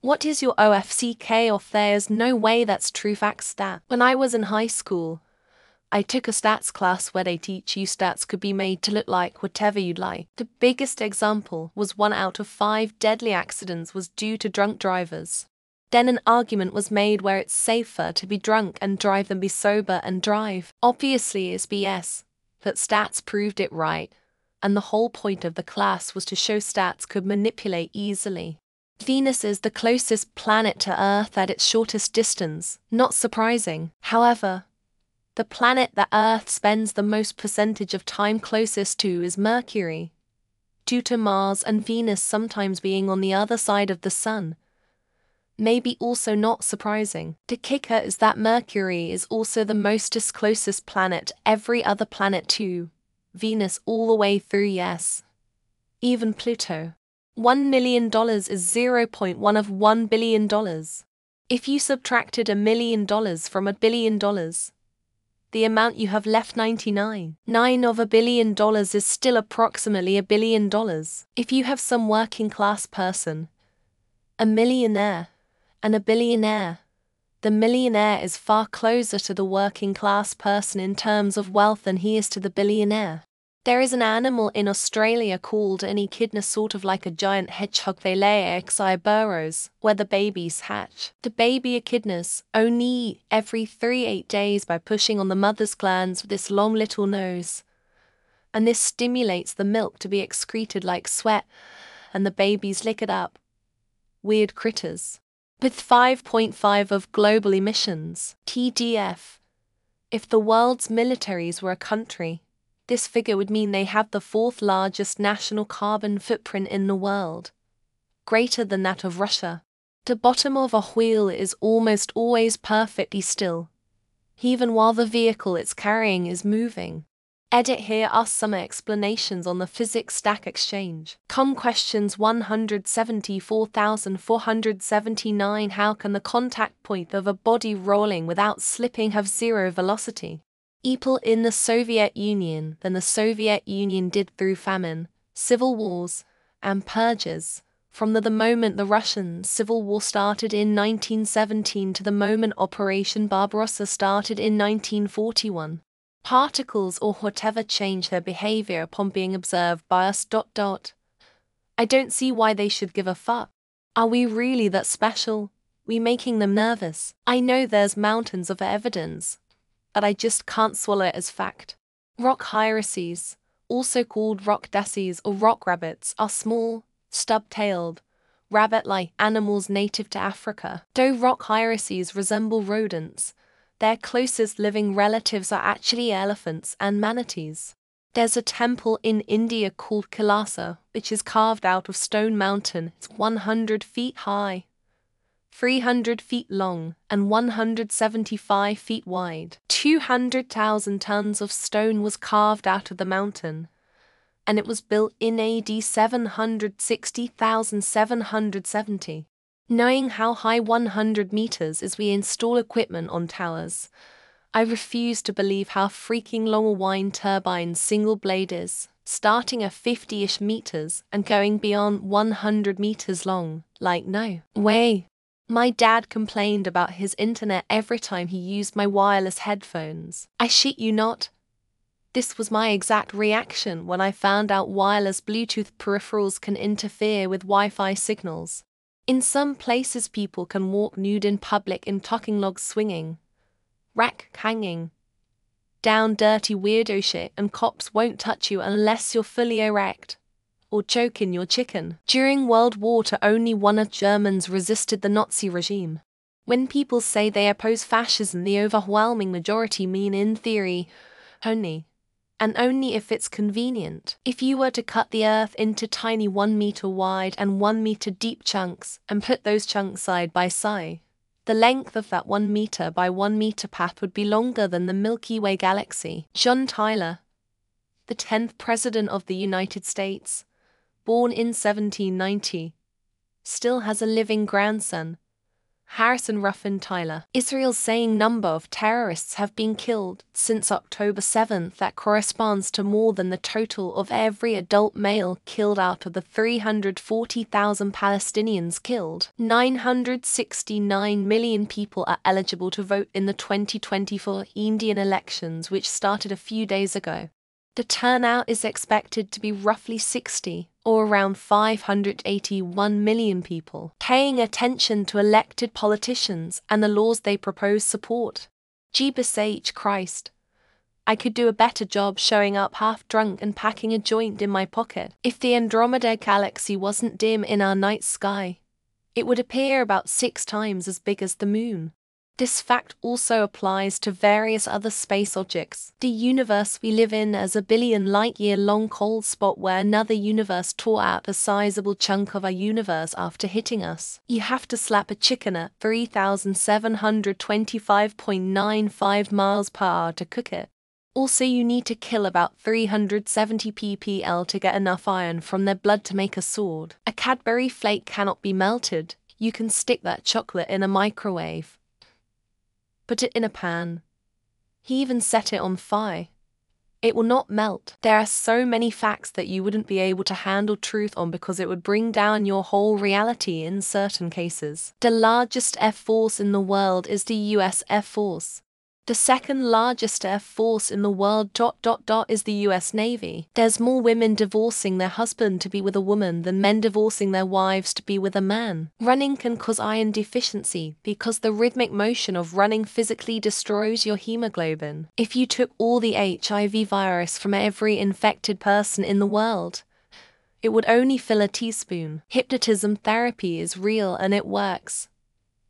What is your OFCK or there's no way that's true factstat? When I was in high school, I took a stats class where they teach you stats could be made to look like whatever you'd like. The biggest example was 1 out of 5 deadly accidents was due to drunk drivers. Then an argument was made where it's safer to be drunk and drive than be sober and drive. Obviously it's BS, but stats proved it right. And the whole point of the class was to show stats could manipulate easily. Venus is the closest planet to Earth at its shortest distance, not surprising. However, the planet that Earth spends the most percentage of time closest to is Mercury, due to Mars and Venus sometimes being on the other side of the Sun. Maybe also not surprising. The kicker is that Mercury is also the mostest closest planet to every other planet to Venus all the way through, yes, even Pluto. $1 million is 0.1 of $1 billion. If you subtracted $1 million from $1 billion, the amount you have left 99.9 of $1 billion is still approximately $1 billion. If you have some working class person, a millionaire, and a billionaire, the millionaire is far closer to the working class person in terms of wealth than he is to the billionaire. There is an animal in Australia called an echidna, sort of like a giant hedgehog. They lay eggs in burrows where the babies hatch. The baby echidnas only eat every 3-8 days by pushing on the mother's glands with this long little nose. And this stimulates the milk to be excreted like sweat, and the babies lick it up. Weird critters. With 5.5 of global emissions, TDF. If the world's militaries were a country, this figure would mean they have the 4th largest national carbon footprint in the world, greater than that of Russia. The bottom of a wheel is almost always perfectly still, even while the vehicle it's carrying is moving. Edit: here are some explanations on the physics stack exchange. Questions 174,479. How can the contact point of a body rolling without slipping have zero velocity? In the Soviet Union than the Soviet Union did through famine, civil wars, and purges. From the moment the Russian Civil War started in 1917 to the moment Operation Barbarossa started in 1941. Particles or whatever change their behavior upon being observed by us. I don't see why they should give a fuck. Are we really that special? We making them nervous? I know there's mountains of evidence, but I just can't swallow it as fact. Rock hyraces, also called rock dassies or rock rabbits, are small, stub-tailed, rabbit-like animals native to Africa. Though rock hyraces resemble rodents, their closest living relatives are actually elephants and manatees. There's a temple in India called Kailasa, which is carved out of stone mountain. It's 100 feet high, 300 feet long, and 175 feet wide. 200,000 tons of stone was carved out of the mountain, and it was built in AD 770,770. Knowing how high 100 meters is, we install equipment on towers. I refuse to believe how freaking long a wind turbine single blade is, starting at 50-ish meters and going beyond 100 meters long. Like, no way. My dad complained about his internet every time he used my wireless headphones. I shit you not. This was my exact reaction when I found out wireless Bluetooth peripherals can interfere with Wi-Fi signals. In some places people can walk nude in public in talking logs swinging, rack hanging, down dirty weirdo shit, and cops won't touch you unless you're fully erect or choking your chicken. During World War II, only 1 of Germans resisted the Nazi regime. When people say they oppose fascism, the overwhelming majority mean in theory only, and only if it's convenient. If you were to cut the earth into tiny 1 meter wide and 1 meter deep chunks and put those chunks side by side, the length of that 1 meter by 1 meter path would be longer than the Milky Way galaxy. John Tyler, the 10th President of the United States, born in 1790, still has a living grandson. Harrison Ruffin Tyler. Israel's saying number of terrorists have been killed since October 7th that corresponds to more than the total of every adult male killed out of the 340,000 Palestinians killed. 969 million people are eligible to vote in the 2024 Indian elections, which started a few days ago. The turnout is expected to be roughly 60, or around 581 million people, paying attention to elected politicians and the laws they propose support. Jeebus H. Christ. I could do a better job showing up half drunk and packing a joint in my pocket. If the Andromeda galaxy wasn't dim in our night sky, it would appear about 6 times as big as the moon. This fact also applies to various other space objects. The universe we live in is a billion light-year-long cold spot where another universe tore out a sizable chunk of our universe after hitting us. You have to slap a chicken at 3,725.95 miles per hour to cook it. Also, you need to kill about 370 ppl to get enough iron from their blood to make a sword. A Cadbury flake cannot be melted. You can stick that chocolate in a microwave. Put it in a pan. He even set it on fire. It will not melt. There are so many facts that you wouldn't be able to handle truth on because it would bring down your whole reality in certain cases. The largest Air Force in the world is the US Air Force. The second largest air force in the world ... is the US Navy. There's more women divorcing their husband to be with a woman than men divorcing their wives to be with a man. Running can cause iron deficiency because the rhythmic motion of running physically destroys your hemoglobin. If you took all the HIV virus from every infected person in the world, it would only fill a teaspoon. Hypnotism therapy is real and it works.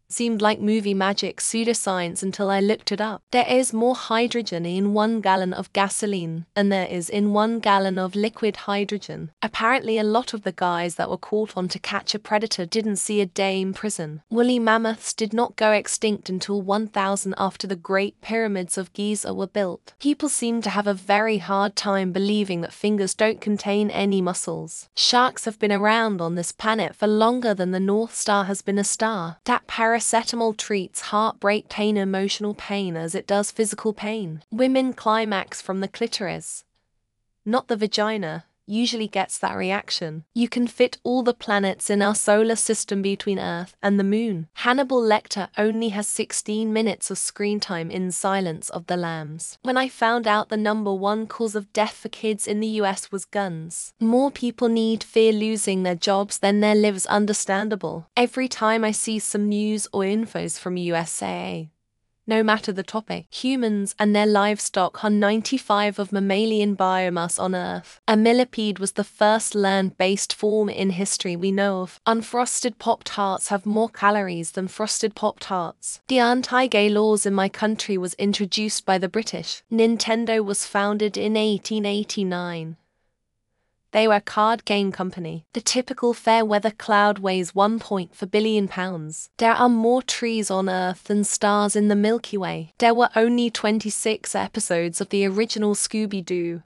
Seemed like movie magic pseudoscience until I looked it up. There is more hydrogen in 1 gallon of gasoline than there is in 1 gallon of liquid hydrogen. Apparently a lot of the guys that were called on to catch a predator didn't see a day in prison. Woolly mammoths did not go extinct until 1000 after the Great Pyramids of Giza were built. People seem to have a very hard time believing that fingers don't contain any muscles. Sharks have been around on this planet for longer than the North Star has been a star. That paracetamol treats heartbreak pain, emotional pain as it does physical pain. Women climax from the clitoris, not the vagina, usually gets that reaction. You can fit all the planets in our solar system between Earth and the Moon. Hannibal Lecter only has 16 minutes of screen time in Silence of the Lambs. When I found out the #1 cause of death for kids in the US was guns. More people need fear losing their jobs than their lives, understandable. Every time I see some news or infos from USA, no matter the topic, humans and their livestock are 95% of mammalian biomass on Earth. A millipede was the first land-based form in history we know of. Unfrosted Pop-Tarts have more calories than frosted Pop-Tarts. The anti-gay laws in my country was introduced by the British. Nintendo was founded in 1889. They were a card game company. The typical fair weather cloud weighs 1.4 billion pounds. There are more trees on Earth than stars in the Milky Way. There were only 26 episodes of the original Scooby-Doo.